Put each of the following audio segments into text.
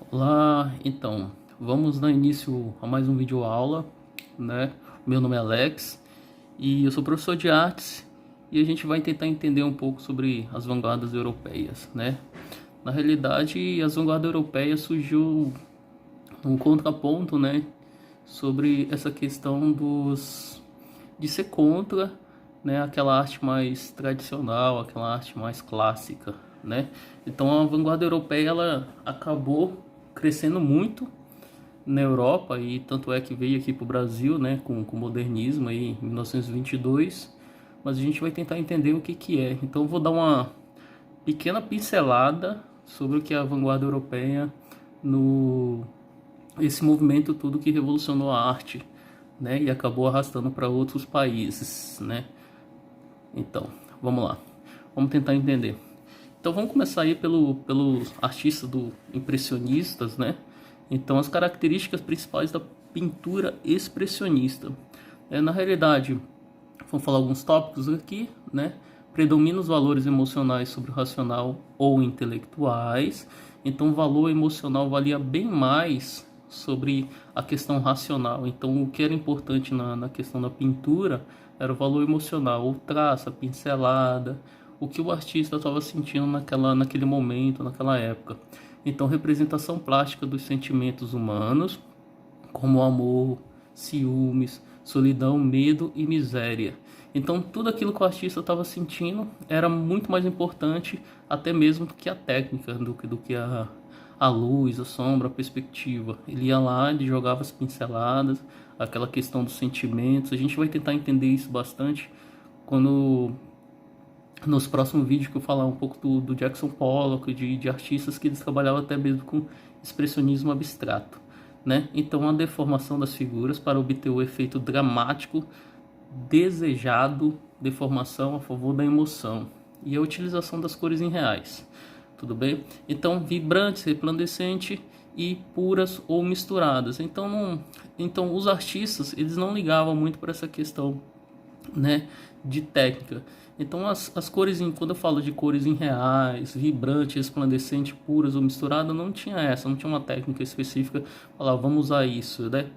Olá, então, vamos dar início a mais um vídeo aula, né? Meu nome é Alex e eu sou professor de artes e a gente vai tentar entender um pouco sobre as vanguardas europeias, né? Na realidade, as vanguardas europeias surgiu um contraponto, né, sobre essa questão de ser contra, né, aquela arte mais tradicional, aquela arte mais clássica, né? Então a vanguarda europeia ela acabou crescendo muito na Europa e tanto é que veio aqui para o Brasil, né, com o modernismo aí em 1922, mas a gente vai tentar entender o que que é. Então eu vou dar uma pequena pincelada sobre o que é a vanguarda europeia no esse movimento tudo que revolucionou a arte, né, e acabou arrastando para outros países, né? Então, vamos lá. Vamos tentar entender. Então vamos começar aí pelos artistas do impressionistas, né? Então as características principais da pintura expressionista. Na realidade, vamos falar alguns tópicos aqui, né? Predomina os valores emocionais sobre o racional ou intelectuais. Então o valor emocional valia bem mais sobre a questão racional. Então o que era importante na questão da pintura era o valor emocional, o traço, a pincelada, o que o artista estava sentindo naquele momento, naquela época. Então, representação plástica dos sentimentos humanos, como amor, ciúmes, solidão, medo e miséria. Então, tudo aquilo que o artista estava sentindo era muito mais importante, até mesmo do que a técnica, do que a luz, a sombra, a perspectiva. Ele ia lá, ele jogava as pinceladas, aquela questão dos sentimentos. A gente vai tentar entender isso bastante quando nos próximos vídeos que eu falar um pouco do Jackson Pollock, de artistas que eles trabalhavam até mesmo com expressionismo abstrato, né? Então a deformação das figuras para obter o efeito dramático desejado, deformação a favor da emoção e a utilização das cores em reais, tudo bem? Então vibrantes, resplandecentes e puras ou misturadas. Então os artistas eles não ligavam muito para essa questão, né, de técnica. Então as cores, quando eu falo de cores em reais, vibrante, resplandecente, puras ou misturada, não tinha essa, não tinha uma técnica específica, falar vamos usar isso, né?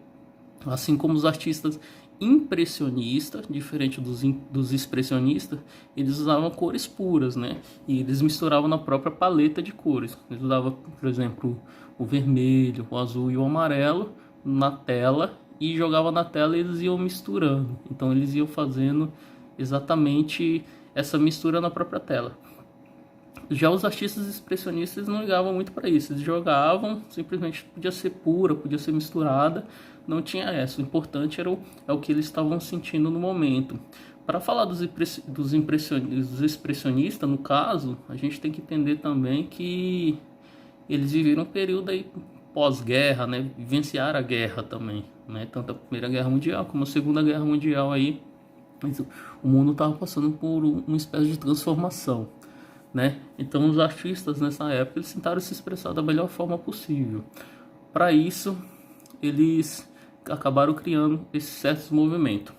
Assim como os artistas impressionistas, diferente dos expressionistas, eles usavam cores puras, né? E eles misturavam na própria paleta de cores. Eles usavam, por exemplo, o vermelho, o azul e o amarelo na tela e jogavam na tela e eles iam misturando. Então eles iam fazendo exatamente essa mistura na própria tela. Já os artistas expressionistas não ligavam muito para isso, eles jogavam, simplesmente podia ser pura, podia ser misturada, não tinha essa. O importante era o que eles estavam sentindo no momento. Para falar dos expressionistas, no caso, a gente tem que entender também que eles viveram um período aí pós-guerra, né? Vivenciaram a guerra também, né? Tanto a Primeira Guerra Mundial como a Segunda Guerra Mundial aí. O mundo estava passando por uma espécie de transformação, né? Então os artistas nessa época eles tentaram se expressar da melhor forma possível. Para isso, eles acabaram criando esse certo movimento.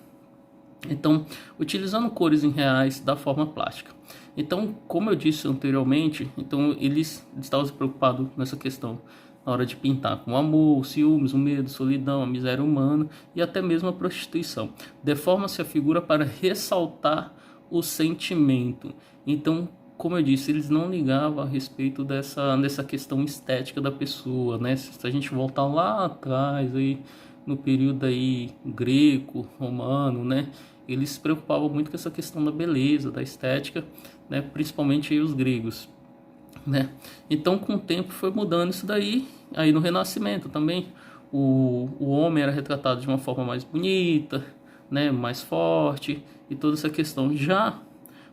Então, utilizando cores em reais da forma plástica. Então, como eu disse anteriormente, então eles estavam se preocupados nessa questão na hora de pintar com o amor, o ciúmes, o medo, a solidão, a miséria humana e até mesmo a prostituição. Deforma-se a figura para ressaltar o sentimento. Então, como eu disse, eles não ligavam a respeito dessa questão estética da pessoa, né? Se a gente voltar lá atrás, aí, no período aí greco, romano, né? Eles se preocupavam muito com essa questão da beleza, da estética, né? Principalmente aí os gregos, né? Então, com o tempo foi mudando isso daí. Aí no Renascimento também o homem era retratado de uma forma mais bonita, né? Mais forte e toda essa questão. Já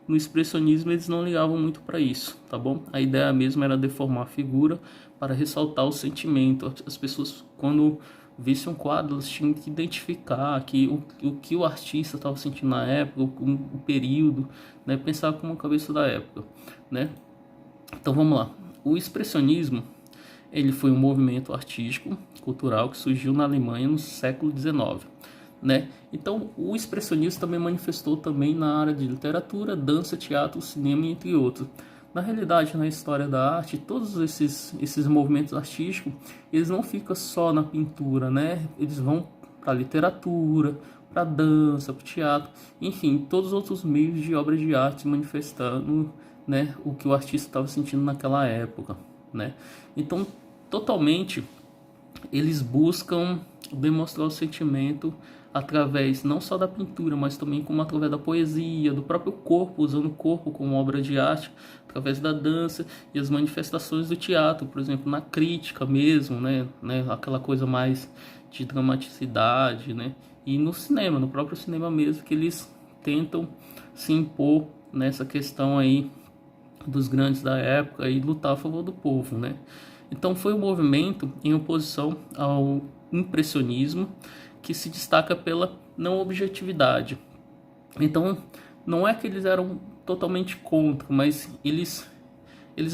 no expressionismo eles não ligavam muito para isso, tá bom? A ideia mesmo era deformar a figura para ressaltar o sentimento. As pessoas, quando vissem um quadro, elas tinham que identificar o que o artista estava sentindo na época, o período, né? Pensar como a cabeça da época, né? Então vamos lá. O expressionismo ele foi um movimento artístico, cultural que surgiu na Alemanha no século XIX, né? Então o expressionismo também manifestou também na área de literatura, dança, teatro, cinema, entre outros. Na realidade, na história da arte, todos esses movimentos artísticos, eles não ficam só na pintura, né? Eles vão para a literatura, para a dança, para o teatro, enfim, todos os outros meios de obras de arte manifestando, né, o que o artista estava sentindo naquela época, né? Então, totalmente, eles buscam demonstrar o sentimento através não só da pintura, mas também como através da poesia, do próprio corpo, usando o corpo como obra de arte, através da dança e as manifestações do teatro, por exemplo, na crítica mesmo, né, aquela coisa mais de dramaticidade, né, e no cinema, no próprio cinema mesmo, que eles tentam se impor nessa questão aí dos grandes da época e lutar a favor do povo, né. Então foi um movimento em oposição ao impressionismo, que se destaca pela não objetividade. Então, não é que eles eram totalmente contra, mas eles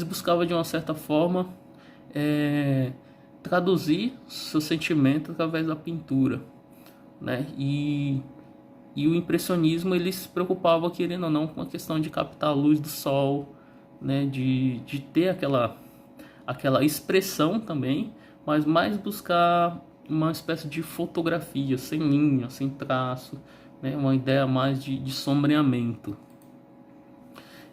buscavam de uma certa forma traduzir seu sentimento através da pintura, né? E o impressionismo, ele se preocupava, querendo ou não, com a questão de captar a luz do sol, né? De ter aquela expressão também, mas mais buscar uma espécie de fotografia, sem linha, sem traço, né? Uma ideia mais de sombreamento.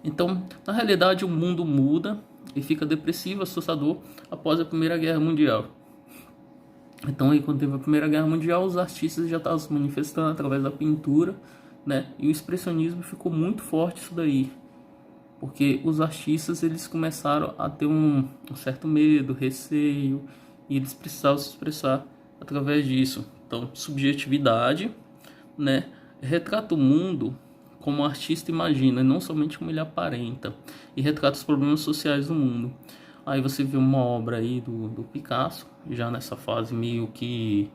Então, na realidade, o mundo muda e fica depressivo, assustador após a Primeira Guerra Mundial. Então, aí, quando teve a Primeira Guerra Mundial, os artistas já estavam se manifestando através da pintura, né? E o expressionismo ficou muito forte isso daí, porque os artistas, eles começaram a ter um certo medo, receio, e eles precisavam se expressar através disso. Então, subjetividade, né, retrata o mundo como o artista imagina, e não somente como ele aparenta, e retrata os problemas sociais do mundo. Aí você vê uma obra aí do Picasso, já nessa fase meio que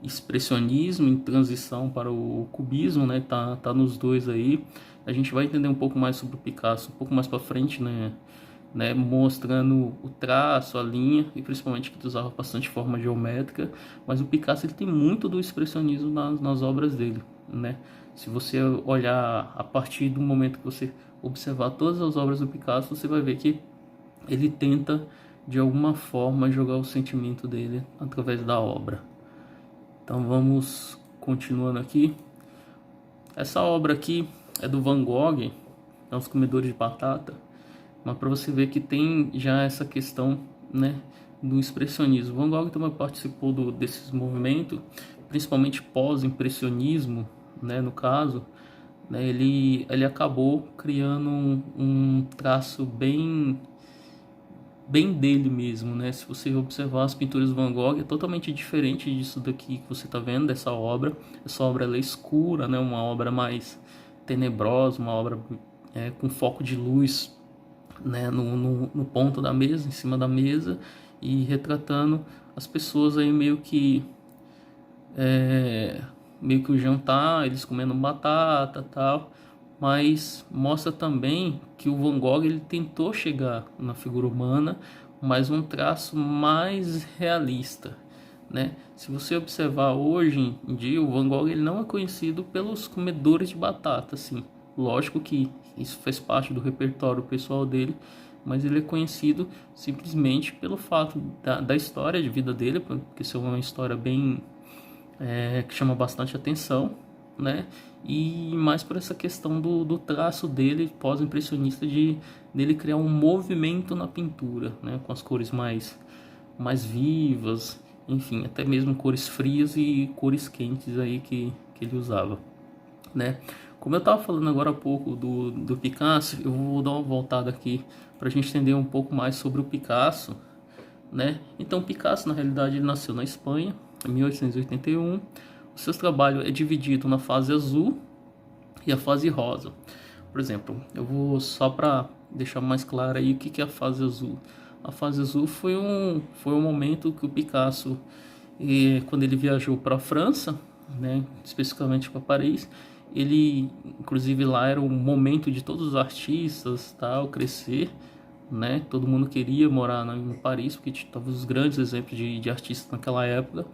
expressionismo em transição para o cubismo, né? Tá nos dois aí. A gente vai entender um pouco mais sobre o Picasso um pouco mais para frente, né? Mostrando o traço, a linha, e principalmente que usava bastante forma geométrica. Mas o Picasso, ele tem muito do expressionismo nas obras dele, né? Se você olhar a partir do momento que você observar todas as obras do Picasso, você vai ver que ele tenta de alguma forma jogar o sentimento dele através da obra. Então vamos continuando aqui. Essa obra aqui é do Van Gogh, é Os Comedores de Batata, mas para você ver que tem já essa questão, né, do expressionismo. Van Gogh também participou desses movimentos, principalmente pós-impressionismo, né, no caso, né, ele acabou criando um traço bem dele mesmo, né? Se você observar as pinturas do Van Gogh, é totalmente diferente disso daqui que você está vendo, dessa obra. Essa obra, ela é escura, né? Uma obra mais tenebrosa, uma obra com foco de luz, né? No ponto da mesa, em cima da mesa, e retratando as pessoas aí meio que o jantar, eles comendo batata, tal. Mas mostra também que o Van Gogh, ele tentou chegar na figura humana, mas um traço mais realista, né? Se você observar hoje em dia, o Van Gogh, ele não é conhecido pelos comedores de batata, assim. Lógico que isso faz parte do repertório pessoal dele, mas ele é conhecido simplesmente pelo fato da história de vida dele, porque isso é uma história bem que chama bastante atenção, né? E mais por essa questão do traço dele pós-impressionista, dele criar um movimento na pintura, né? Com as cores mais vivas, enfim, até mesmo cores frias e cores quentes aí que ele usava, né? Como eu estava falando agora há pouco do Picasso, eu vou dar uma voltada aqui para a gente entender um pouco mais sobre o Picasso, né? Então, Picasso, na realidade, ele nasceu na Espanha em 1881. O seu trabalho é dividido na fase azul e a fase rosa. Por exemplo, eu vou só para deixar mais claro aí o que é a fase azul. A fase azul foi um momento que o Picasso, quando ele viajou para a França, né, especificamente para Paris, ele, inclusive lá era o momento de todos os artistas, tal, crescer, né? Todo mundo queria morar em Paris, porque estavam os grandes exemplos de artistas naquela época.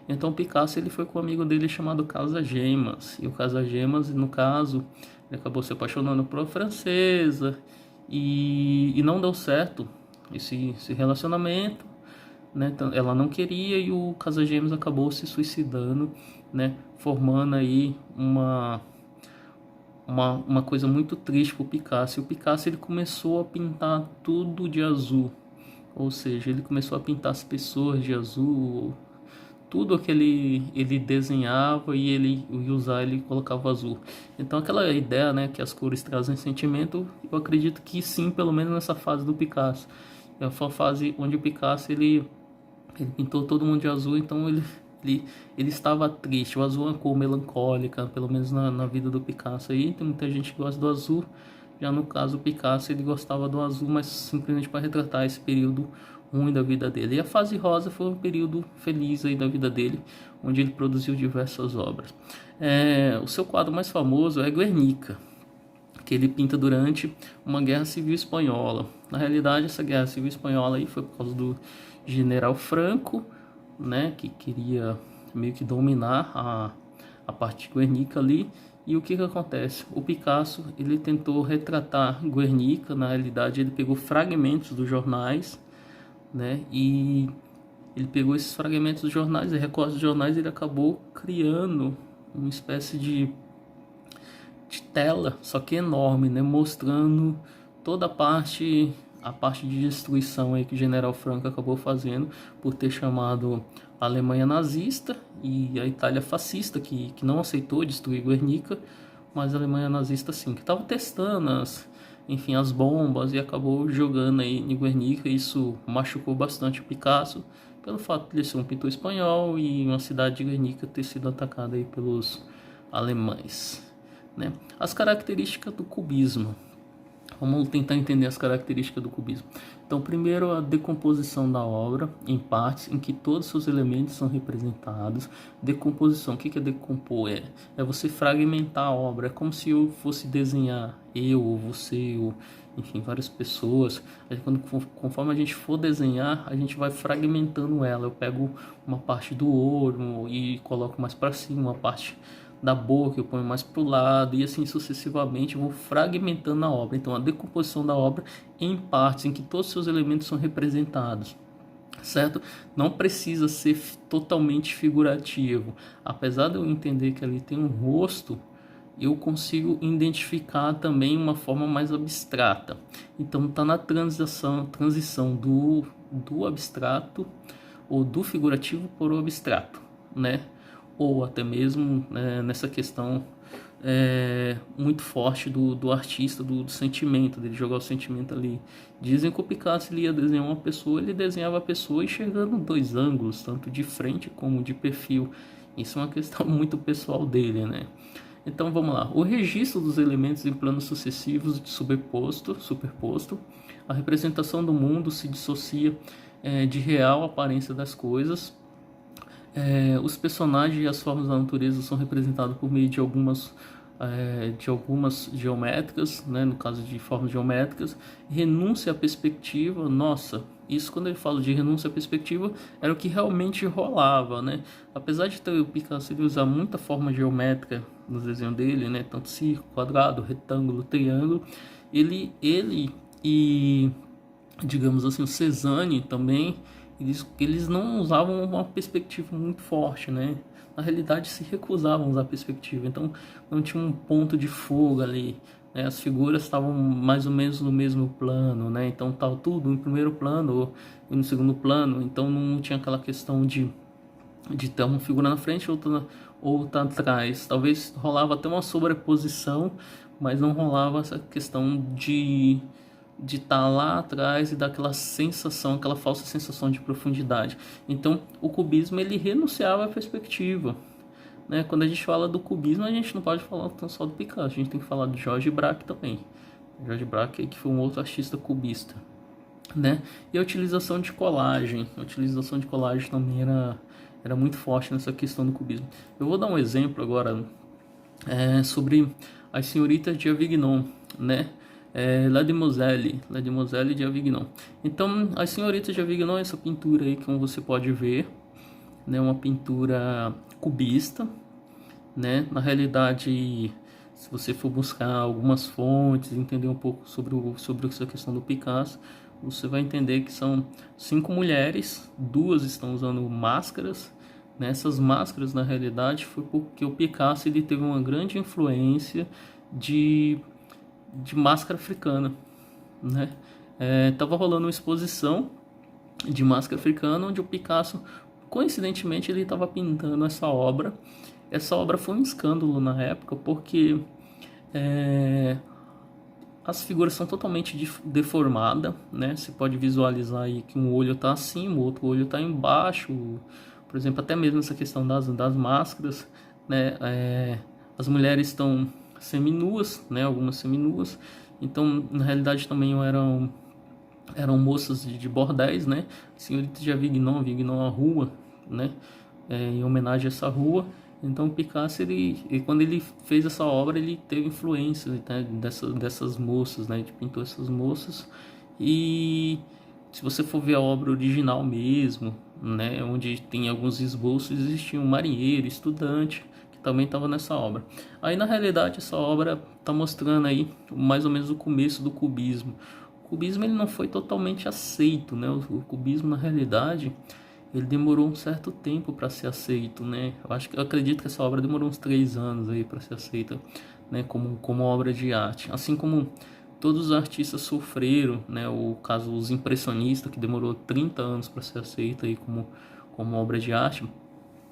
Então Picasso, ele foi com um amigo dele chamado Casa Gemas, e o Casa Gemas, no caso, ele acabou se apaixonando por uma francesa, e não deu certo esse relacionamento, né? Ela não queria e o Casagêmeos acabou se suicidando, né? Formando aí uma coisa muito triste para o Picasso. E o Picasso ele começou a pintar tudo de azul, ou seja, ele começou a pintar as pessoas de azul, tudo que ele desenhava e ele ia usar, ele colocava azul. Então aquela ideia, né, que as cores trazem sentimento, eu acredito que sim, pelo menos nessa fase do Picasso. É uma fase onde o Picasso ele pintou todo mundo de azul, então ele estava triste. O azul é uma cor melancólica, pelo menos na vida do Picasso aí. Tem muita gente que gosta do azul. Já no caso, o Picasso ele gostava do azul, mas simplesmente para retratar esse período ruim da vida dele. E a fase rosa foi um período feliz aí da vida dele, onde ele produziu diversas obras. O seu quadro mais famoso é Guernica, que ele pinta durante uma guerra civil espanhola. Na realidade, essa guerra civil espanhola aí foi por causa do general Franco, né, que queria meio que dominar a parte de Guernica ali. E o que acontece? O Picasso ele tentou retratar Guernica. Na realidade, ele pegou fragmentos dos jornais, né, e ele pegou esses fragmentos dos jornais e recortes dos jornais, ele acabou criando uma espécie de tela, só que enorme, né, mostrando toda a parte de destruição aí que o General Franco acabou fazendo por ter chamado a Alemanha nazista e a Itália fascista, que não aceitou destruir Guernica, mas a Alemanha nazista sim, que estava testando as bombas e acabou jogando aí em Guernica. Isso machucou bastante o Picasso, pelo fato de ele ser um pintor espanhol e uma cidade de Guernica ter sido atacada aí pelos alemães, né? As características do cubismo. Vamos tentar entender as características do cubismo. Então, primeiro, a decomposição da obra em partes em que todos os seus elementos são representados. Decomposição, o que é decompor? É você fragmentar a obra. É como se eu fosse desenhar, eu, você, enfim, várias pessoas. Aí, conforme a gente for desenhar, a gente vai fragmentando ela. Eu pego uma parte do olho e coloco mais para cima, uma parte da boca eu ponho mais para o lado, e assim sucessivamente eu vou fragmentando a obra. Então a decomposição da obra em partes em que todos os seus elementos são representados, certo? Não precisa ser totalmente figurativo. Apesar de eu entender que ali tem um rosto, eu consigo identificar também uma forma mais abstrata. Então está na transição do abstrato ou do figurativo para o abstrato, né? Ou até mesmo nessa questão muito forte do artista, do sentimento, dele jogar o sentimento ali. Dizem que o Picasso ele ia desenhar uma pessoa, ele desenhava a pessoa enxergando dois ângulos, tanto de frente como de perfil. Isso é uma questão muito pessoal dele, né? Então vamos lá. O registro dos elementos em planos sucessivos de superposto, a representação do mundo se dissocia de real aparência das coisas. Os personagens e as formas da natureza são representados por meio de algumas geométricas, né? No caso de formas geométricas. Renúncia à perspectiva, nossa, isso quando ele fala de renúncia à perspectiva era o que realmente rolava, né? Apesar de o Picasso usar muita forma geométrica no desenho dele, né? Tanto círculo, quadrado, retângulo, triângulo, ele e digamos assim o Cézanne também, eles não usavam uma perspectiva muito forte, né? Na realidade se recusavam a usar perspectiva, então não tinha um ponto de fuga ali, né? As figuras estavam mais ou menos no mesmo plano, né? Então estava tudo em primeiro plano ou no segundo plano, então não tinha aquela questão de ter uma figura na frente ou outra atrás. Talvez rolava até uma sobreposição, mas não rolava essa questão de estar lá atrás e dar aquela sensação, aquela falsa sensação de profundidade. Então, o cubismo ele renunciava à perspectiva, né? Quando a gente fala do cubismo, a gente não pode falar tão só do Picasso, a gente tem que falar do Georges Braque também. Georges Braque, que foi um outro artista cubista, né? E a utilização de colagem, também era muito forte nessa questão do cubismo. Eu vou dar um exemplo agora sobre as senhoritas de Avignon, né? La Demoiselle de Avignon. Então, as senhoritas de Avignon, essa pintura aí, como você pode ver, né, uma pintura cubista, né? Na realidade, Se você for buscar algumas fontes, entender um pouco sobre essa questão do Picasso, você vai entender que são 5 mulheres, 2 estão usando máscaras. Nessas máscaras, na realidade, foi porque o Picasso ele teve uma grande influência de, de máscara africana, né? Tava rolando uma exposição de máscara africana onde o Picasso, coincidentemente, ele estava pintando essa obra. Essa obra foi um escândalo na época porque é, as figuras são totalmente deformadas, né? Você pode visualizar aí que um olho está acima, o outro olho está embaixo. Por exemplo, até mesmo essa questão das máscaras, né? As mulheres estão seminuas, né? Algumas seminuas. Então, na realidade, também eram moças de bordéis, né? Senhorita de Avignon, Avignon a rua, né? Em homenagem a essa rua. Então, Picasso, quando ele fez essa obra, ele teve influência, né, dessas moças, né? Ele pintou essas moças. E se você for ver a obra original mesmo, né, onde tem alguns esboços, existia um marinheiro, estudante, que também estava nessa obra. Aí, na realidade, essa obra está mostrando aí mais ou menos o começo do cubismo. O cubismo ele não foi totalmente aceito, né? O cubismo, na realidade, ele demorou um certo tempo para ser aceito, né? Eu acredito que essa obra demorou uns 3 anos aí para ser aceita, né? Como obra de arte. Assim como todos os artistas sofreram, né? O caso os impressionistas, que demorou 30 anos para ser aceita aí como obra de arte.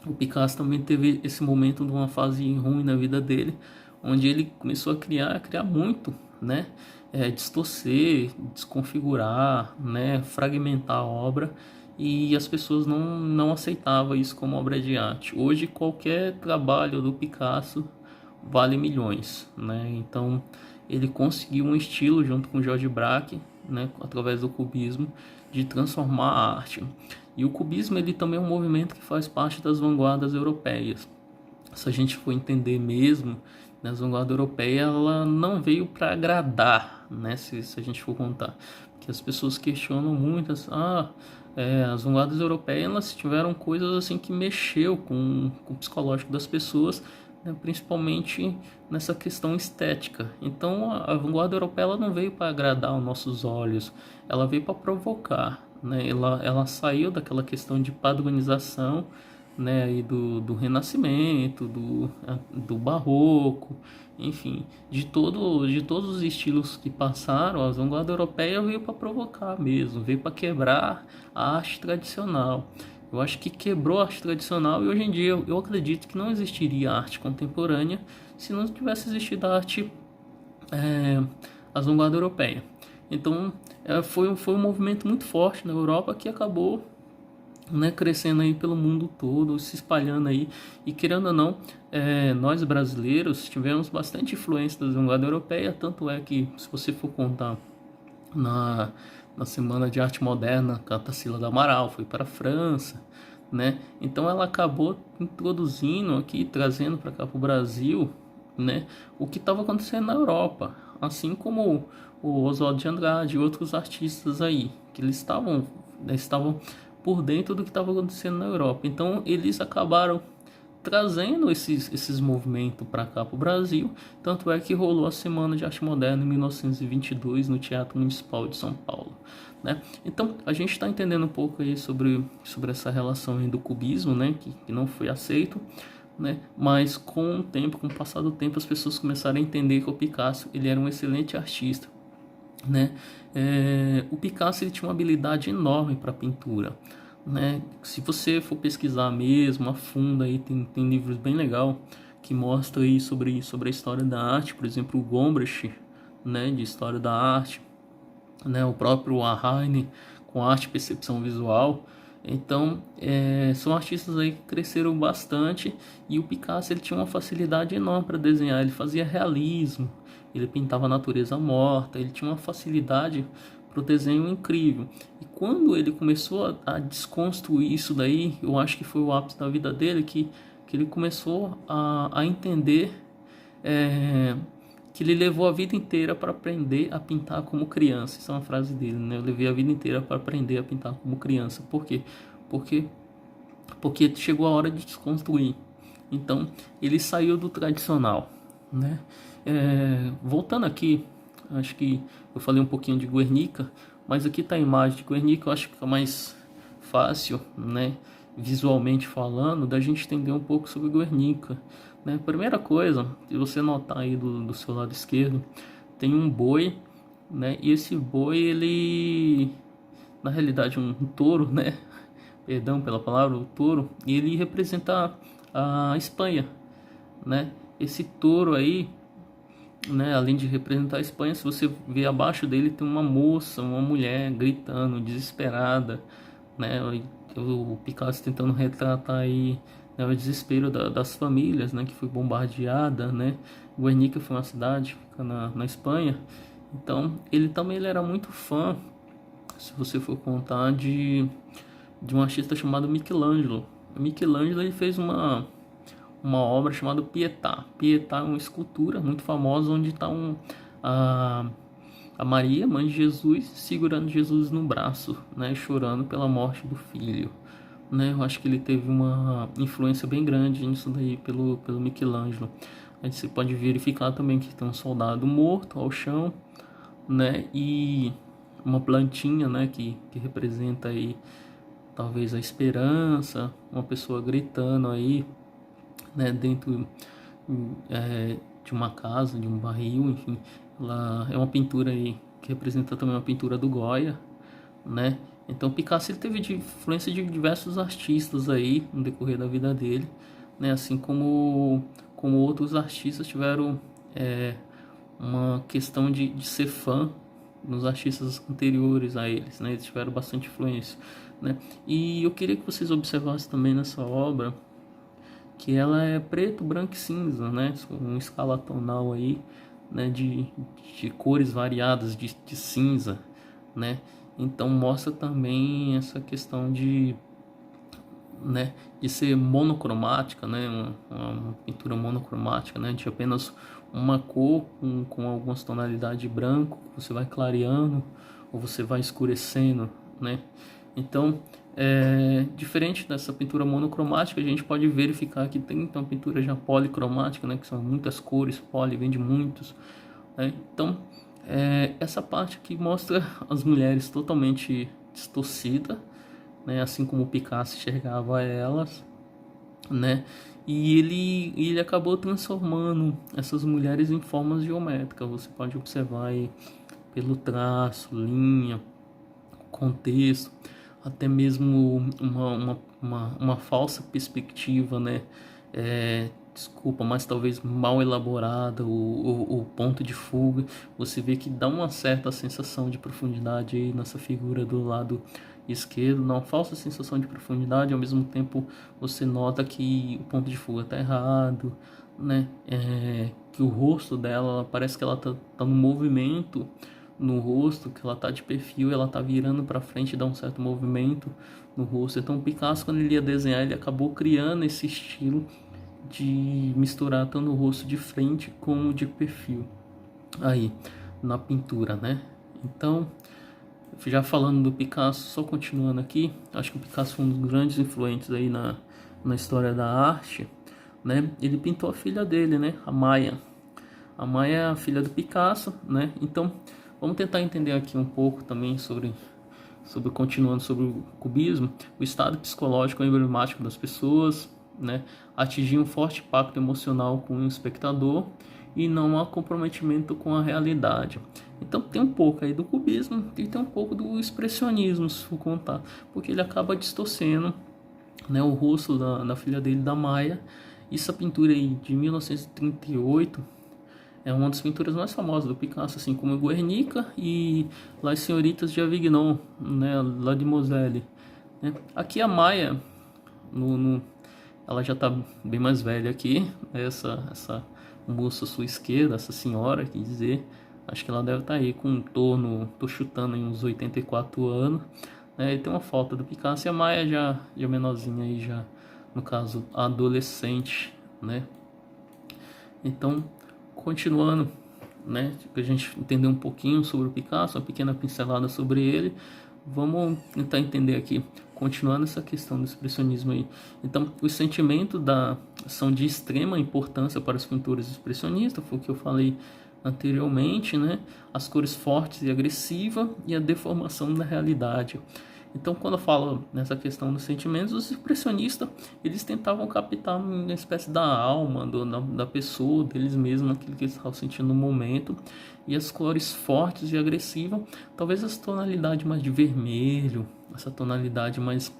O Picasso também teve esse momento de uma fase ruim na vida dele, onde ele começou a criar muito, né? Distorcer, desconfigurar, né? Fragmentar a obra, e as pessoas não aceitavam isso como obra de arte. Hoje qualquer trabalho do Picasso vale milhões, né? Então ele conseguiu um estilo junto com George Braque, né? Através do cubismo, de transformar a arte. E o cubismo ele também é um movimento que faz parte das vanguardas europeias. Se a gente for entender mesmo, né, a vanguarda europeia ela não veio para agradar, né? Se a gente for contar, porque as pessoas questionam muito, as vanguardas europeias elas tiveram coisas assim que mexeu com o psicológico das pessoas, né, principalmente nessa questão estética. Então a vanguarda europeia ela não veio para agradar os nossos olhos, ela veio para provocar, né? Ela saiu daquela questão de padronização, né, aí do Renascimento, do Barroco, enfim, de todos os estilos que passaram. A vanguarda europeia veio para provocar mesmo, veio para quebrar a arte tradicional. Eu acho que quebrou a arte tradicional, e hoje em dia eu acredito que não existiria arte contemporânea se não tivesse existido a arte, a vanguarda europeia. Então foi um movimento muito forte na Europa que acabou, né, crescendo aí pelo mundo todo, se espalhando aí. E querendo ou não, nós brasileiros tivemos bastante influência da vanguarda europeia. Tanto é que, se você for contar, na Semana de Arte Moderna, a Tarsila do Amaral foi para a França, né? Então ela acabou introduzindo aqui, trazendo para cá para o Brasil, né, o que estava acontecendo na Europa, assim como o Oswald de Andrade e outros artistas aí, que eles estavam por dentro do que estava acontecendo na Europa. Então eles acabaram trazendo esses movimentos para cá, para o Brasil. Tanto é que rolou a Semana de Arte Moderna em 1922 no Teatro Municipal de São Paulo, né? Então a gente está entendendo um pouco aí sobre essa relação aí do cubismo, né, que não foi aceito, né? Mas com o tempo, com o passar do tempo, as pessoas começaram a entender que o Picasso ele era um excelente artista, né? O Picasso ele tinha uma habilidade enorme para pintura, né? Se você for pesquisar mesmo a fundo aí, tem livros bem legal que mostram aí sobre a história da arte. Por exemplo, o Gombrich, né, de história da arte, né? O próprio Arne com arte e percepção visual. Então são artistas aí que cresceram bastante, e o Picasso ele tinha uma facilidade enorme para desenhar. Ele fazia realismo, ele pintava a natureza morta, ele tinha uma facilidade para o desenho incrível. E quando ele começou a desconstruir isso daí, eu acho que foi o ápice da vida dele, que ele começou a entender que ele levou a vida inteira para aprender a pintar como criança. Isso é uma frase dele, né? Eu levei a vida inteira para aprender a pintar como criança. Por quê? Porque chegou a hora de desconstruir. Então ele saiu do tradicional, né? Voltando aqui, acho que eu falei um pouquinho de Guernica, mas aqui está a imagem de Guernica. Eu acho que é mais fácil, né, visualmente falando, da gente entender um pouco sobre Guernica, né? Primeira coisa, se você notar aí do seu lado esquerdo, tem um boi, né? E esse boi, ele, na realidade, um touro, né? Perdão pela palavra, o touro, e ele representa a Espanha, né? Esse touro aí, né, além de representar a Espanha, se você ver abaixo dele tem uma moça, uma mulher gritando, desesperada, né? O Picasso tentando retratar aí, né, o desespero das famílias, né, que foi bombardeada, né? Guernica foi uma cidade, fica na Espanha. Então, ele era muito fã, se você for contar, de um artista chamado Michelangelo. Michelangelo, ele fez uma obra chamada Pietà. Pietà é uma escultura muito famosa onde está a Maria, mãe de Jesus, segurando Jesus no braço, né, chorando pela morte do filho. Né, eu acho que ele teve uma influência bem grande nisso daí pelo Michelangelo. Aí você pode verificar também que tem um soldado morto ao chão, né, e uma plantinha, né, que representa aí talvez a esperança, uma pessoa gritando aí, né, dentro de uma casa, de um barril, enfim. Ela é uma pintura aí que representa também uma pintura do Goya, né? Então Picasso, ele teve influência de diversos artistas aí no decorrer da vida dele, né? Assim como outros artistas tiveram uma questão de ser fã nos artistas anteriores a eles, né? Eles tiveram bastante influência, né? E eu queria que vocês observassem também nessa obra que ela é preto, branco e cinza, né? Um escala tonal aí, né? De cores variadas de cinza, né? Então mostra também essa questão né, de ser monocromática, né? Uma pintura monocromática, né? De apenas uma cor com algumas tonalidades de branco, você vai clareando ou você vai escurecendo, né? Então, diferente dessa pintura monocromática, a gente pode verificar que tem então pintura já policromática, né, que são muitas cores, poli vem de muitos, né? Então, essa parte aqui mostra as mulheres totalmente distorcidas, né, assim como o Picasso enxergava elas, né? E ele acabou transformando essas mulheres em formas geométricas. Você pode observar aí pelo traço, linha, contexto, até mesmo uma falsa perspectiva, né? Desculpa, mas talvez mal elaborada, o ponto de fuga. Você vê que dá uma certa sensação de profundidade aí nessa figura do lado esquerdo, uma falsa sensação de profundidade. Ao mesmo tempo você nota que o ponto de fuga está errado, né? Que o rosto dela, parece que ela tá no movimento no rosto, que ela tá de perfil, ela tá virando para frente e dá um certo movimento no rosto. Então o Picasso, quando ele ia desenhar, ele acabou criando esse estilo de misturar tanto o rosto de frente como de perfil aí na pintura, né? Então, já falando do Picasso, só continuando aqui, acho que o Picasso foi um dos grandes influentes aí na história da arte, né? Ele pintou a filha dele, né? A Maia. A Maia é a filha do Picasso, né? Então, vamos tentar entender aqui um pouco também continuando sobre o cubismo, o estado psicológico emblemático das pessoas, né? Atingir um forte impacto emocional com o espectador e não há comprometimento com a realidade. Então tem um pouco aí do cubismo e tem um pouco do expressionismo, se for contar, porque ele acaba distorcendo, né, o rosto da filha dele, da Maia. Essa pintura aí de 1938 é uma das pinturas mais famosas do Picasso, assim como Guernica e Las Senhoritas de Avignon, né, lá de Moselle, né? Aqui a Maia, ela já está bem mais velha aqui, né? Essa moça à sua esquerda, essa senhora, quer dizer, acho que ela deve estar aí com tô chutando, em uns 84 anos, né? E tem uma foto do Picasso e a Maia já menorzinha aí, já, no caso, adolescente, né? Então, continuando, né, a gente entender um pouquinho sobre o Picasso, uma pequena pincelada sobre ele, vamos tentar entender aqui continuando essa questão do expressionismo aí. Então, os sentimentos são de extrema importância para os pintores expressionistas, foi o que eu falei anteriormente, né? As cores fortes e agressivas e a deformação da realidade. Então, quando eu falo nessa questão dos sentimentos, os expressionistas, eles tentavam captar uma espécie da alma da pessoa, deles mesmos, aquilo que eles estavam sentindo no momento. E as cores fortes e agressivas, talvez essa tonalidade mais de vermelho, essa tonalidade mais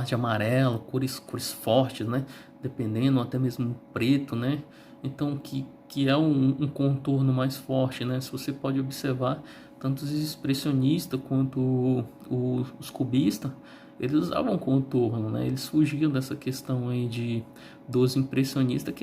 de amarelo, cores fortes, né? Dependendo, até mesmo preto, né? Então, que é um contorno mais forte, né? Se você pode observar, tanto os expressionistas quanto os cubistas, eles usavam contorno, né? Eles fugiam dessa questão aí dos impressionistas,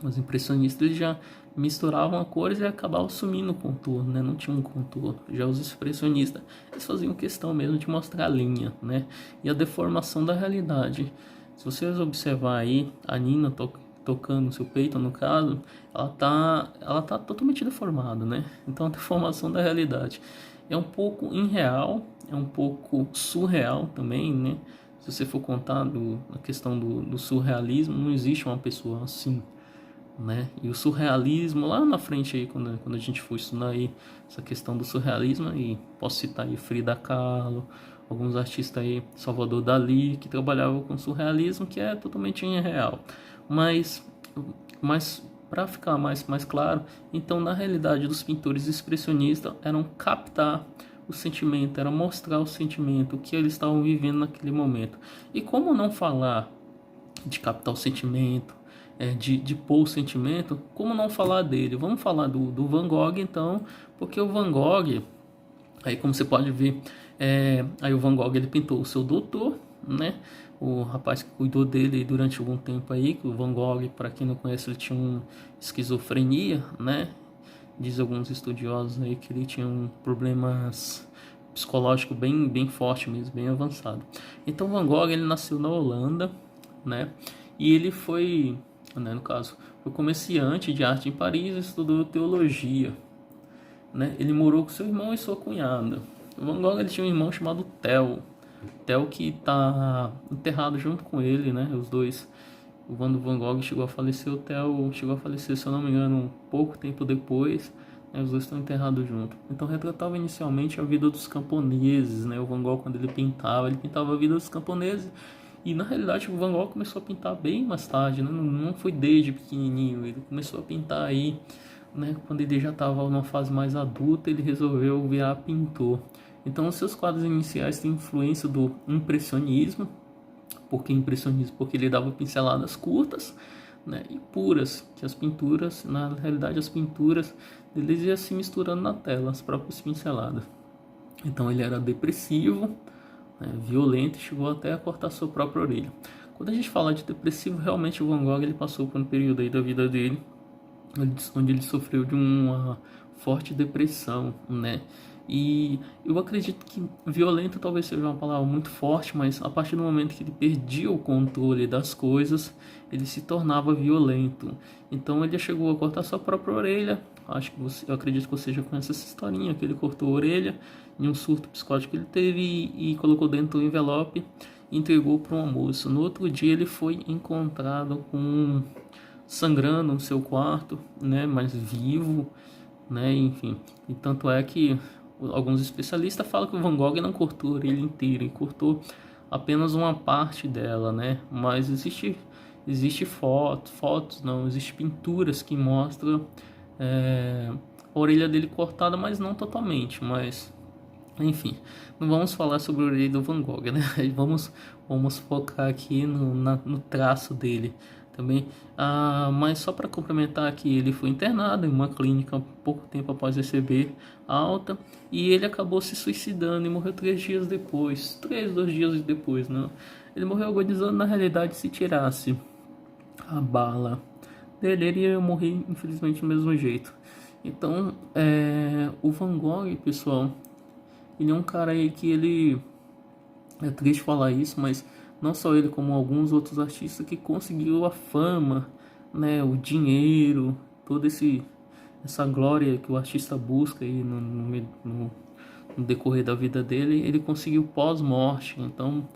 os impressionistas eles já misturavam a cores e acabavam sumindo o contorno, né? Não tinha um contorno. Já os expressionistas, eles faziam questão mesmo de mostrar a linha, né? E a deformação da realidade. Se vocês observar aí, a Nina tocando seu peito, no caso, ela tá totalmente deformada, né? Então a deformação da realidade é um pouco irreal, é um pouco surreal também, né? Se você for contar a questão do surrealismo, não existe uma pessoa assim, né? E o surrealismo lá na frente aí, quando a gente for estudar aí essa questão do surrealismo, aí posso citar aí Frida Kahlo, alguns artistas aí, Salvador Dalí, que trabalhavam com surrealismo, que é totalmente irreal. Mas para ficar mais claro, então na realidade dos pintores expressionistas eram captar o sentimento, era mostrar o sentimento, o que eles estavam vivendo naquele momento. E como não falar de captar o sentimento, de pôr o sentimento, como não falar dele? Vamos falar do Van Gogh então, porque o Van Gogh, aí como você pode ver, aí o Van Gogh ele pintou o seu doutor, né? O rapaz que cuidou dele durante algum tempo aí, que o Van Gogh, para quem não conhece, ele tinha uma esquizofrenia, né? Diz alguns estudiosos aí que ele tinha problemas psicológicos bem forte mesmo, bem avançado. Então Van Gogh ele nasceu na Holanda, né? E ele foi, né, no caso, foi comerciante de arte em Paris, estudou teologia, né? Ele morou com seu irmão e sua cunhada. O Van Gogh ele tinha um irmão chamado Theo que está enterrado junto com ele, né? Os dois. Quando o Van Gogh chegou a falecer, o Theo chegou a falecer, se eu não me engano, pouco tempo depois. Né? Os dois estão enterrados juntos. Então retratava inicialmente a vida dos camponeses, né? O Van Gogh, quando ele pintava a vida dos camponeses. E na realidade o Van Gogh começou a pintar bem mais tarde, né? Não foi desde pequenininho. Ele começou a pintar aí, né? Quando ele já estava numa fase mais adulta, ele resolveu virar pintor. Então, os seus quadros iniciais têm influência do impressionismo. Por que impressionismo? Porque ele dava pinceladas curtas, né, e puras, que as pinturas, na realidade, as pinturas deles iam se misturando na tela, as próprias pinceladas. Então, ele era depressivo, né, violento e chegou até a cortar sua própria orelha. Quando a gente fala de depressivo, realmente o Van Gogh ele passou por um período aí da vida dele onde ele sofreu de uma forte depressão, né? E eu acredito que violento talvez seja uma palavra muito forte, mas a partir do momento que ele perdia o controle das coisas, ele se tornava violento. Então ele chegou a cortar sua própria orelha. Eu acredito que você já conhece essa historinha, que ele cortou a orelha em um surto psicótico que ele teve e colocou dentro do envelope e entregou para uma moça. No outro dia ele foi encontrado com sangrando no seu quarto, né, mas vivo, né, enfim. E tanto é que alguns especialistas falam que o Van Gogh não cortou a orelha inteira, ele cortou apenas uma parte dela, né? Mas existe fotos não, existe pinturas que mostram a orelha dele cortada, mas não totalmente, mas enfim, não vamos falar sobre a orelha do Van Gogh, né? Vamos focar aqui no traço dele também. Mas só para complementar aqui, ele foi internado em uma clínica pouco tempo após receber alta e ele acabou se suicidando e morreu 2 dias depois, 2 dias depois, né? Ele morreu agonizando. Na realidade, se tirasse a bala dele, ele ia morrer infelizmente do mesmo jeito. Então, o Van Gogh, pessoal, ele é um cara aí que ele... É triste falar isso, mas não só ele, como alguns outros artistas que conseguiu a fama, né, o dinheiro, toda essa glória que o artista busca aí no no decorrer da vida dele, ele conseguiu pós-morte. Então,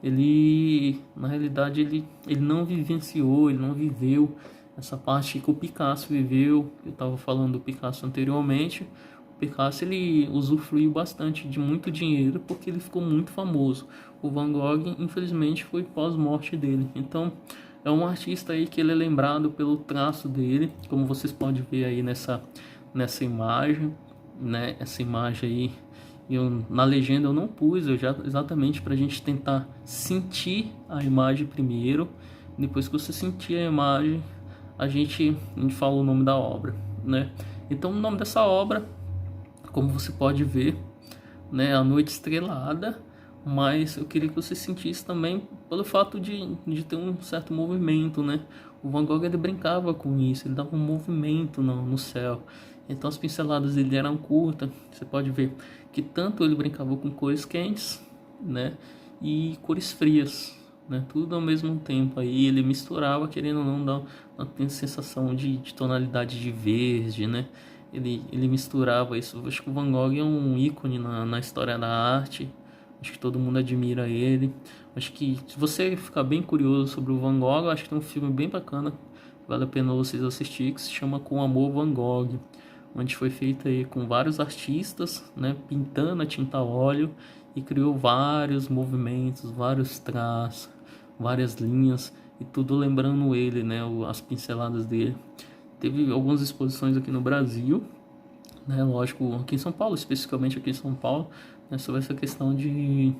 ele, na realidade, ele não vivenciou, ele não viveu essa parte que o Picasso viveu. Eu estava falando do Picasso anteriormente. O Picasso, ele usufruiu bastante de muito dinheiro porque ele ficou muito famoso. O Van Gogh, infelizmente, foi pós-morte dele. Então, é um artista aí que ele é lembrado pelo traço dele, como vocês podem ver aí nessa imagem, né? Essa imagem aí, na legenda eu não pus, exatamente para a gente tentar sentir a imagem primeiro. Depois que você sentir a imagem, a gente fala o nome da obra, né? Então, o nome dessa obra, como você pode ver, né, A Noite Estrelada. Mas eu queria que você sentisse também pelo fato de ter um certo movimento, né? O Van Gogh, ele brincava com isso, ele dava um movimento no céu. Então as pinceladas dele eram curtas. Você pode ver que tanto ele brincava com cores quentes, né, e cores frias, né? Tudo ao mesmo tempo. Aí ele misturava, querendo ou não, dar uma sensação de tonalidade de verde, né? Ele misturava isso. Eu acho que o Van Gogh é um ícone na história da arte. Acho que todo mundo admira ele. Acho que se você ficar bem curioso sobre o Van Gogh, acho que tem um filme bem bacana, vale a pena vocês assistirem, que se chama Com Amor Van Gogh, onde foi feito aí com vários artistas, né, pintando a tinta a óleo e criou vários movimentos, vários traços, várias linhas e tudo lembrando ele, né, as pinceladas dele. Teve algumas exposições aqui no Brasil, né, lógico, aqui em São Paulo, especificamente aqui em São Paulo, né, sobre essa questão de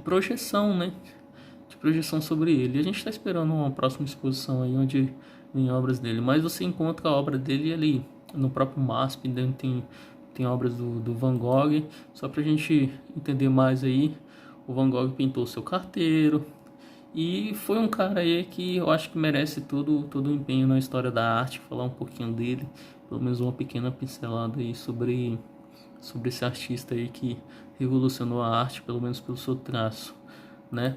projeção, né, de projeção sobre ele. E a gente está esperando uma próxima exposição aí, onde tem obras dele, mas você encontra a obra dele ali no próprio MASP, tem obras do Van Gogh. Só para a gente entender mais aí, o Van Gogh pintou seu carteiro, e foi um cara aí que eu acho que merece todo o empenho na história da arte. Falar um pouquinho dele, pelo menos uma pequena pincelada aí sobre esse artista aí que revolucionou a arte, pelo menos pelo seu traço, né?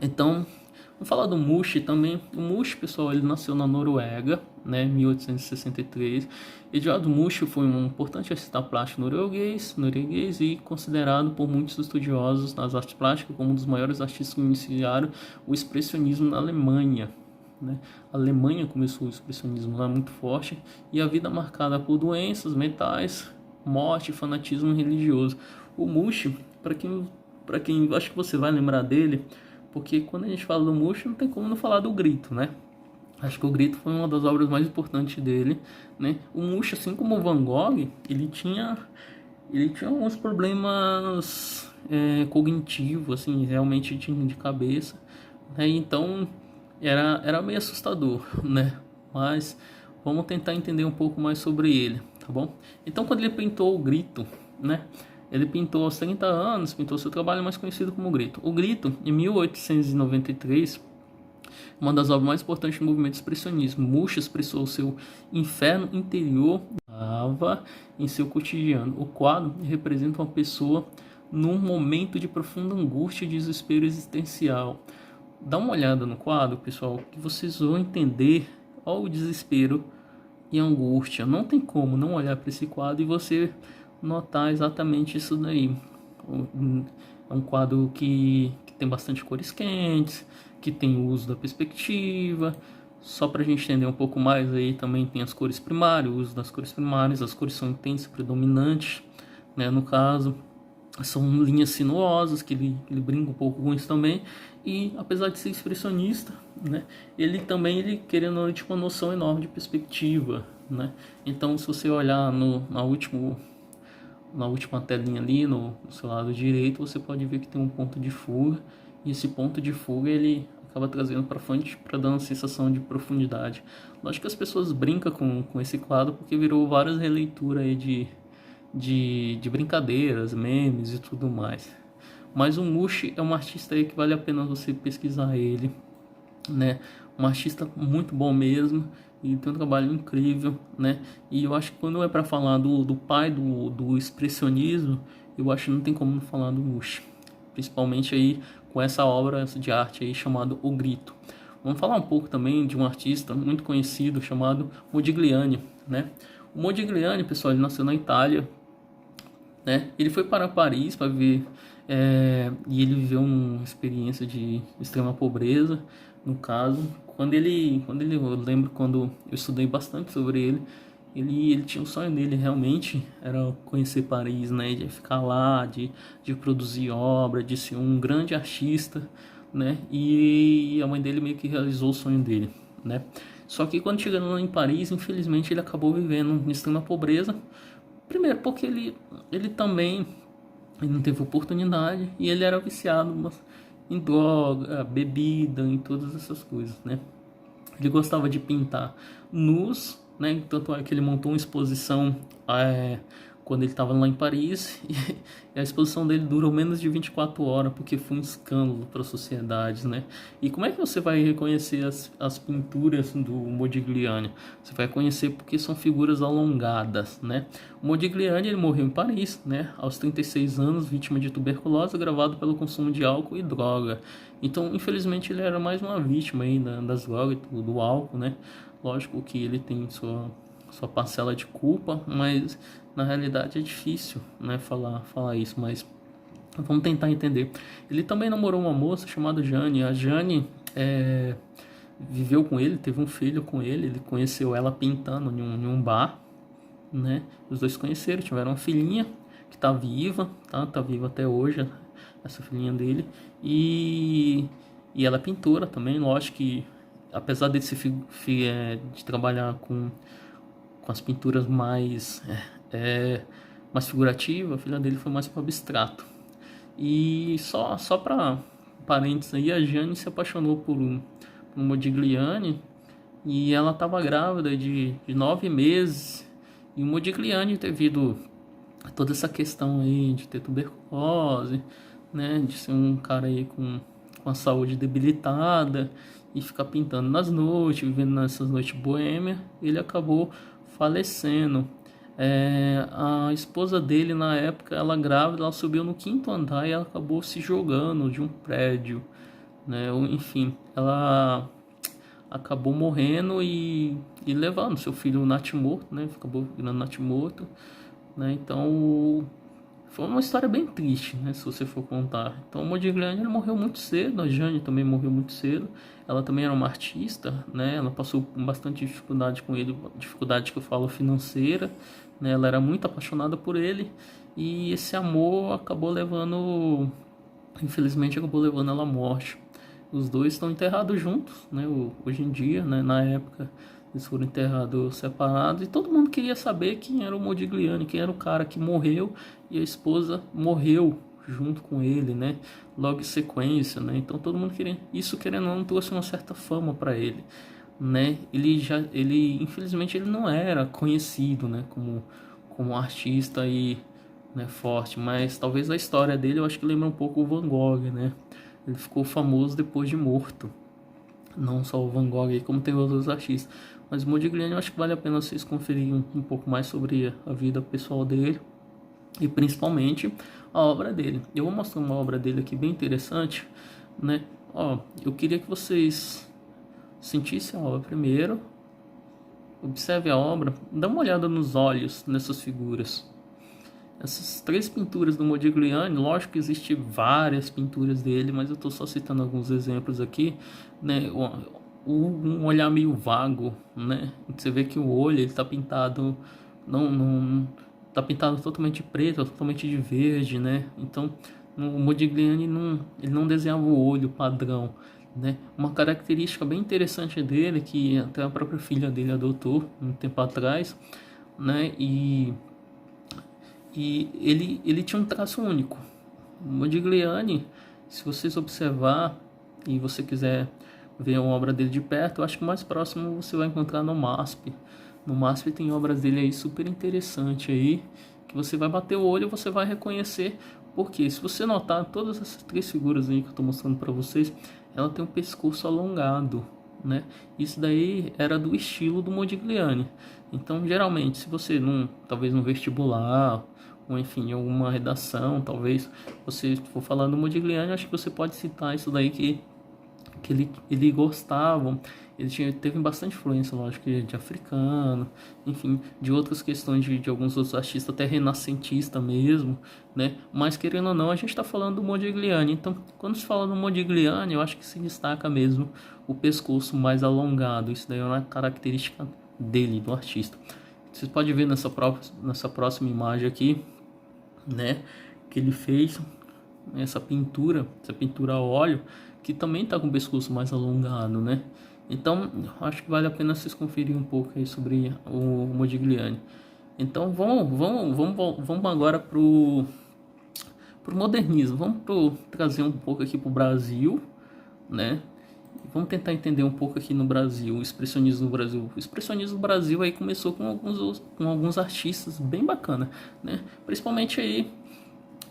Então, vamos falar do Munch também. O Munch, pessoal, ele nasceu na Noruega, né, em 1863. Eduardo Munch foi um importante artista plástico norueguês e considerado por muitos estudiosos das artes plásticas como um dos maiores artistas que iniciaram o expressionismo na Alemanha, né? A Alemanha começou o expressionismo lá muito forte, e a vida marcada por doenças mentais, morte, fanatismo religioso. O Munch, para quem acho que você vai lembrar dele, porque quando a gente fala do Munch, não tem como não falar do Grito, né? Acho que o Grito foi uma das obras mais importantes dele, né? O Munch, assim como o Van Gogh, ele tinha alguns problemas cognitivos, assim, realmente de cabeça, né? Então era meio assustador, né? Mas vamos tentar entender um pouco mais sobre ele, tá bom? Então, quando ele pintou o Grito, né? Ele pintou aos 30 anos, pintou seu trabalho mais conhecido como Grito. O Grito, em 1893, uma das obras mais importantes do movimento expressionismo. Munch expressou seu inferno interior em seu cotidiano. O quadro representa uma pessoa num momento de profunda angústia e desespero existencial. Dá uma olhada no quadro, pessoal, que vocês vão entender o desespero e a angústia. Não tem como não olhar para esse quadro e você notar exatamente isso daí. É um quadro que tem bastante cores quentes, que tem o uso da perspectiva. Só para a gente entender um pouco mais aí, também tem as cores primárias, o uso das cores primárias. As cores são intensas, predominantes, né? No caso, são linhas sinuosas, que ele brinca um pouco com isso também. E apesar de ser expressionista, né, ele querendo tipo, uma noção enorme de perspectiva, né? Então, se você olhar na última telinha ali, no seu lado direito, você pode ver que tem um ponto de fuga. E esse ponto de fuga, ele acaba trazendo para frente, para dar uma sensação de profundidade. Lógico que as pessoas brincam com esse quadro, porque virou várias releituras aí de brincadeiras, memes e tudo mais. Mas o Munch é um artista aí que vale a pena você pesquisar ele, né? Um artista muito bom mesmo, e tem um trabalho incrível, né? E eu acho que quando é para falar do pai do expressionismo, eu acho que não tem como não falar do Munch, principalmente aí com essa obra de arte aí chamada O Grito. Vamos falar um pouco também de um artista muito conhecido chamado Modigliani, né? O Modigliani, pessoal, ele nasceu na Itália, né? Ele foi para Paris para ver, e ele viveu uma experiência de extrema pobreza, no caso. Eu lembro quando eu estudei bastante sobre ele, ele tinha um sonho dele realmente, era conhecer Paris, né? De ficar lá, de produzir obra, de ser um grande artista, né? E a mãe dele meio que realizou o sonho dele, né? Só que quando chegando lá em Paris, infelizmente ele acabou vivendo em extrema pobreza. Primeiro porque ele também ele não teve oportunidade e ele era viciado em droga, bebida, em todas essas coisas, né? Ele gostava de pintar nus, né? Tanto é que ele montou uma exposição quando ele estava lá em Paris e a exposição dele durou menos de 24 horas porque foi um escândalo para a sociedade, né? E como é que você vai reconhecer as pinturas do Modigliani? Você vai conhecer porque são figuras alongadas, né? O Modigliani ele morreu em Paris, né? Aos 36 anos, vítima de tuberculose, agravado pelo consumo de álcool e droga. Então, infelizmente, ele era mais uma vítima aí das drogas, do álcool, né? Lógico que ele tem sua parcela de culpa, mas na realidade é difícil, né, falar isso, mas vamos tentar entender. Ele também namorou uma moça chamada Jane. A Jane viveu com ele, teve um filho com ele conheceu ela pintando em um bar, né? Os dois se conheceram, tiveram uma filhinha que tá viva, tá viva até hoje, essa filhinha dele. E ela é pintora também, lógico que apesar de de trabalhar com as pinturas mais figurativas, a filha dele foi mais para abstrato. E só para parênteses aí, a Jane se apaixonou por um Modigliani e ela estava grávida de 9 meses. E o Modigliani, devido a toda essa questão aí de ter tuberculose, né, de ser um cara aí com a saúde debilitada e ficar pintando nas noites, vivendo nessas noites boêmias, ele acabou falecendo. A esposa dele na época, ela grávida, ela subiu no 5º andar e ela acabou se jogando de um prédio, né? Enfim, ela acabou morrendo e levando seu filho natimorto, né? Acabou virando natimorto, né? Então foi uma história bem triste, né? Se você for contar. Então o Modigliani ele morreu muito cedo, a Jane também morreu muito cedo. Ela também era uma artista, né? Ela passou com bastante dificuldade com ele, dificuldade que eu falo financeira, né? Ela era muito apaixonada por ele e esse amor infelizmente acabou levando ela à morte. Os dois estão enterrados juntos, né? Hoje em dia, né? Na época eles foram enterrados separados e todo mundo queria saber quem era o Modigliani, quem era o cara que morreu e a esposa morreu junto com ele, né? Logo em sequência, né? Então todo mundo queria isso, querendo ou não, trouxe uma certa fama para ele, né? Ele infelizmente ele não era conhecido, né? Como artista e, né, forte, mas talvez a história dele eu acho que lembra um pouco o Van Gogh, né? Ele ficou famoso depois de morto. Não só o Van Gogh aí, como tem outros artistas. Mas o Modigliani eu acho que vale a pena vocês conferirem um pouco mais sobre a vida pessoal dele e principalmente a obra dele. Eu vou mostrar uma obra dele aqui bem interessante, né? Eu queria que vocês sentissem a obra primeiro, observe a obra, dá uma olhada nos olhos nessas figuras. Essas 3 pinturas do Modigliani, lógico que existem várias pinturas dele, mas eu estou só citando alguns exemplos aqui, né? Um olhar meio vago, né? Você vê que o olho ele está pintado, não tá pintado totalmente preto, totalmente de verde, né? Então, o Modigliani ele não desenhava o olho padrão, né? Uma característica bem interessante dele, que até a própria filha dele adotou um tempo atrás, né? E ele tinha um traço único. O Modigliani, se vocês observar e você quiser ver a obra dele de perto, eu acho que o mais próximo você vai encontrar no MASP. No MASP tem obras dele aí super interessante aí, que você vai bater o olho e você vai reconhecer, porque se você notar todas essas 3 figuras aí que eu estou mostrando para vocês, ela tem um pescoço alongado, né? Isso daí era do estilo do Modigliani. Então, geralmente, se você talvez no vestibular ou enfim, alguma redação, talvez você for falando do Modigliani, acho que você pode citar isso daí que que ele gostava, teve bastante influência, lógico, de africano, enfim, de outras questões de alguns outros artistas, até renascentista mesmo, né? Mas querendo ou não, a gente está falando do Modigliani. Então, quando se fala do Modigliani, eu acho que se destaca mesmo o pescoço mais alongado. Isso daí é uma característica dele, do artista. Vocês podem ver nessa próxima imagem aqui, né, que ele fez essa pintura a óleo, que também está com o pescoço mais alongado, né? Então, acho que vale a pena vocês conferirem um pouco aí sobre o Modigliani. Então, vamos agora pro modernismo. Trazer um pouco aqui pro Brasil, né? Vamos tentar entender um pouco aqui no Brasil, o expressionismo no Brasil. O expressionismo no Brasil aí começou com alguns artistas bem bacana, né? Principalmente aí,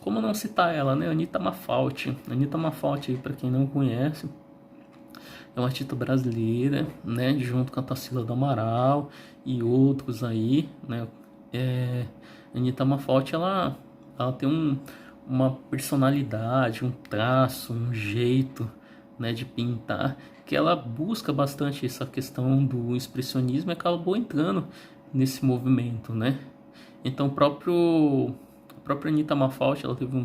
como não citar ela, né? Anita Malfatti. Anita Malfatti, para quem não conhece, é uma artista brasileira, né? Junto com a Tarsila do Amaral e outros aí, né? Anita Malfatti, ela tem uma personalidade, um traço, um jeito, né, de pintar, que ela busca bastante essa questão do expressionismo e acabou entrando nesse movimento, né? Então a própria Anita Malfatti, ela teve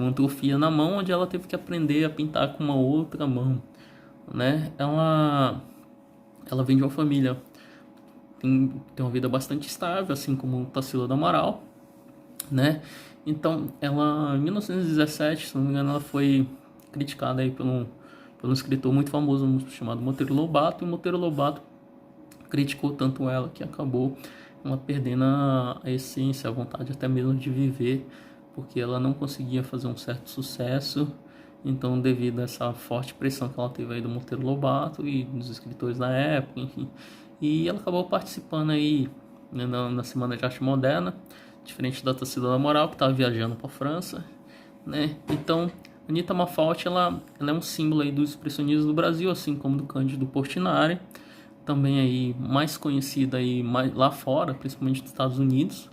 uma atrofia na mão, onde ela teve que aprender a pintar com uma outra mão, né? Ela vem de uma família tem uma vida bastante estável, assim como Tarsila do Amaral, né? Então, ela, em 1917, se não me engano, ela foi criticada aí por um escritor muito famoso chamado Monteiro Lobato, e o Monteiro Lobato criticou tanto ela que acabou ela perdendo a essência, a vontade até mesmo de viver, porque ela não conseguia fazer um certo sucesso. Então, devido a essa forte pressão que ela teve aí do Monteiro Lobato e dos escritores da época, enfim, e ela acabou participando aí, né, na Semana de Arte Moderna, diferente da Tarsila do Amaral, que estava viajando para a França, né? Então, Anita Malfatti, ela é um símbolo aí do expressionismo do Brasil, assim como do Cândido Portinari, também aí mais conhecida aí lá fora, principalmente nos Estados Unidos,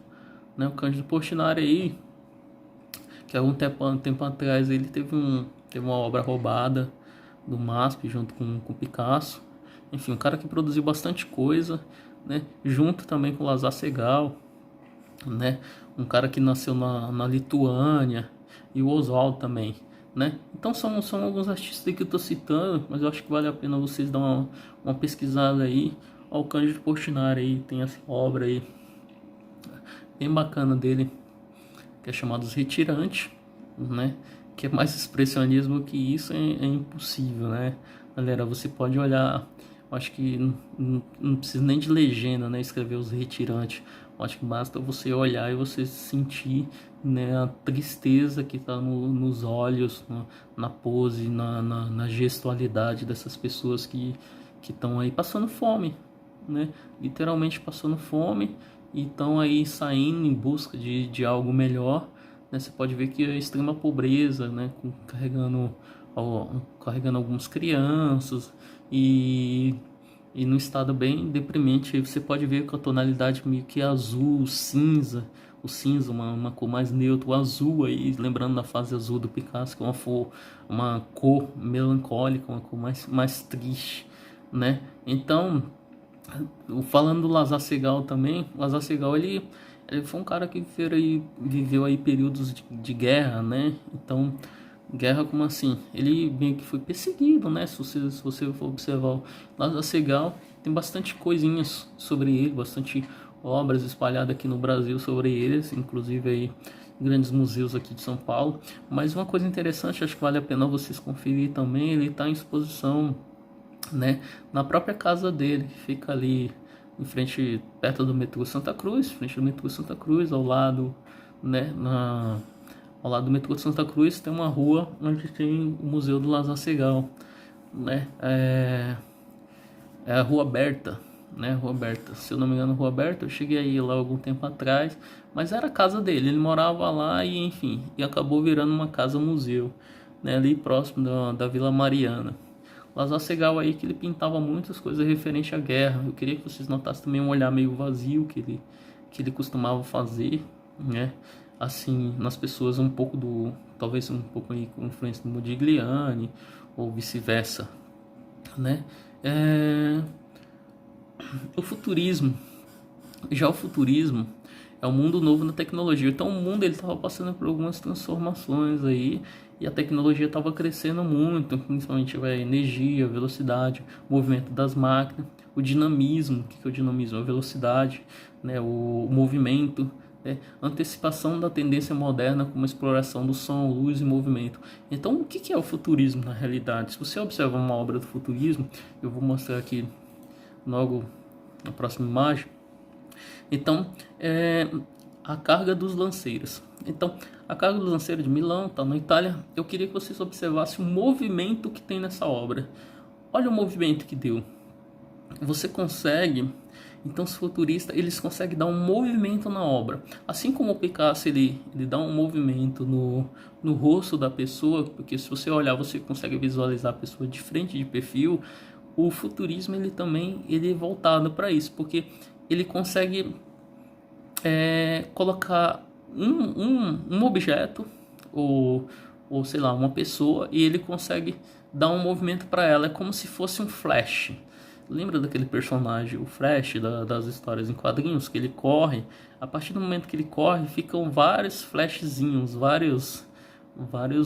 né? O Cândido Portinari aí, que há um tempo atrás ele teve uma obra roubada do MASP junto com Picasso. Enfim, um cara que produziu bastante coisa, né? Junto também com Lazar Segal, né? Um cara que nasceu na Lituânia, e o Oswald também, né? Então são alguns artistas que eu tô citando, mas eu acho que vale a pena vocês dar uma pesquisada aí. Ó, o Cândido Portinari aí tem essa obra aí bem bacana dele, que é chamado Os Retirantes, né? Que é mais expressionismo que isso, é impossível, né? Galera, você pode olhar, acho que não precisa nem de legenda, né? Escrever Os Retirantes. Acho que basta você olhar e você sentir, né, a tristeza que está nos olhos, na pose, na gestualidade dessas pessoas que estão aí passando fome, né? Literalmente passando fome, e estão aí saindo em busca de algo melhor, né? Você pode ver que a extrema pobreza, né, carregando algumas crianças e num estado bem deprimente. Aí você pode ver com a tonalidade meio que azul, cinza, o cinza, uma cor mais neutra, o azul aí, lembrando da fase azul do Picasso, que é uma cor melancólica, uma cor mais triste, né? Então, falando do Lazar Segal também, o Lazar Segal, ele foi um cara que viveu aí períodos de guerra, né? Então, guerra como assim? Ele meio que foi perseguido, né? Se você for observar o Lazar Segal, tem bastante coisinhas sobre ele, bastante obras espalhadas aqui no Brasil sobre eles, inclusive aí em grandes museus aqui de São Paulo. Mas uma coisa interessante, acho que vale a pena vocês conferir também, ele está em exposição, né, na própria casa dele, que fica ali em frente, perto do metrô Santa Cruz, frente do metrô Santa Cruz, ao lado, né, ao lado do metrô Santa Cruz tem uma rua onde tem o Museu do Lazar Segal, né? É a Rua Berta, né? Rua Berta, se eu não me engano, Rua Berta. Eu cheguei aí lá algum tempo atrás, mas era a casa dele, ele morava lá e enfim, e acabou virando uma casa museu, né? Ali próximo da Vila Mariana. Lazar Segal aí, que ele pintava muitas coisas referentes à guerra. Eu queria que vocês notassem também um olhar meio vazio que ele costumava fazer, né? assim nas pessoas um pouco talvez um pouco aí com influência do Modigliani ou vice-versa, né? O futurismo, já o futurismo é um mundo novo na tecnologia. Então o mundo ele estava passando por algumas transformações aí e a tecnologia estava crescendo muito, principalmente a energia, a velocidade, o movimento das máquinas, o dinamismo. O que é o dinamismo? A velocidade, né? O movimento, né? Antecipação da tendência moderna como a exploração do som, luz e movimento. Então o que é o futurismo na realidade? Se você observa uma obra do futurismo, eu vou mostrar aqui logo na próxima imagem. Então, a carga dos lanceiros. Então, a carga dos lanceiros de Milão, tá na Itália. Eu queria que vocês observassem o movimento que tem nessa obra. Olha o movimento que deu. Você consegue, então os futuristas, eles conseguem dar um movimento na obra. Assim como o Picasso, ele dá um movimento no rosto da pessoa, porque se você olhar, você consegue visualizar a pessoa de frente de perfil. O futurismo, ele é voltado para isso, porque ele consegue colocar um objeto ou sei lá, uma pessoa, e ele consegue dar um movimento para ela. É como se fosse um flash. Lembra daquele personagem, o Flash, das histórias em quadrinhos, que ele corre? A partir do momento que ele corre, ficam vários flashzinhos, vários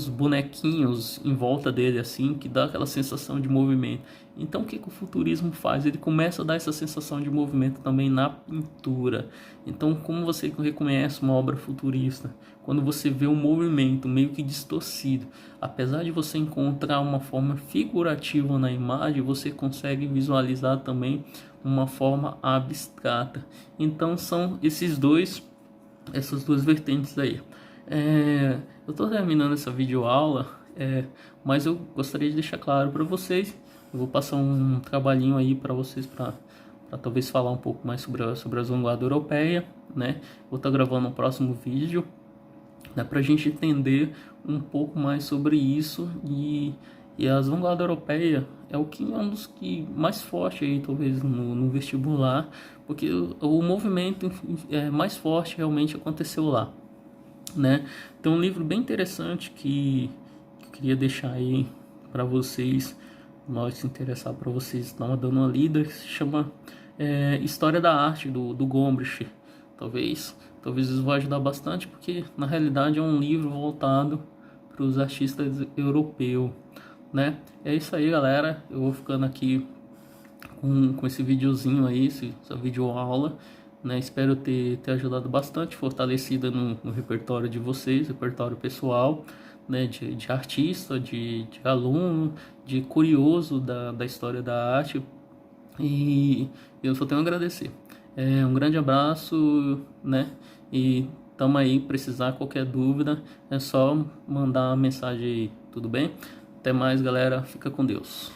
bonequinhos em volta dele, assim, que dá aquela sensação de movimento. Então o que o futurismo faz? Ele começa a dar essa sensação de movimento também na pintura. Então, como você reconhece uma obra futurista? Quando você vê um movimento meio que distorcido, apesar de você encontrar uma forma figurativa na imagem, você consegue visualizar também uma forma abstrata. Então são essas duas vertentes aí. Eu estou terminando essa videoaula, mas eu gostaria de deixar claro para vocês. Eu vou passar um trabalhinho aí para vocês, para talvez falar um pouco mais sobre a vanguarda europeia, né? Vou estar gravando um próximo vídeo, né, para a gente entender um pouco mais sobre isso. E a vanguarda europeia é um dos que mais forte aí, talvez no vestibular, porque o movimento mais forte realmente aconteceu lá, né? Tem um livro bem interessante que eu queria deixar aí para vocês, nós se interessar, para vocês dando uma lida, que se chama História da Arte, do Gombrich. Talvez isso vai ajudar bastante, porque na realidade é um livro voltado para os artistas europeus, né? É isso aí, galera. Eu vou ficando aqui com esse videozinho aí, essa videoaula, né? Espero ter ajudado bastante, fortalecida no repertório de vocês, repertório pessoal, né? De artista, de aluno, de curioso da história da arte. E eu só tenho a agradecer. Um grande abraço, né? E tamo aí, precisar qualquer dúvida, é só mandar uma mensagem aí, tudo bem? Até mais, galera. Fica com Deus.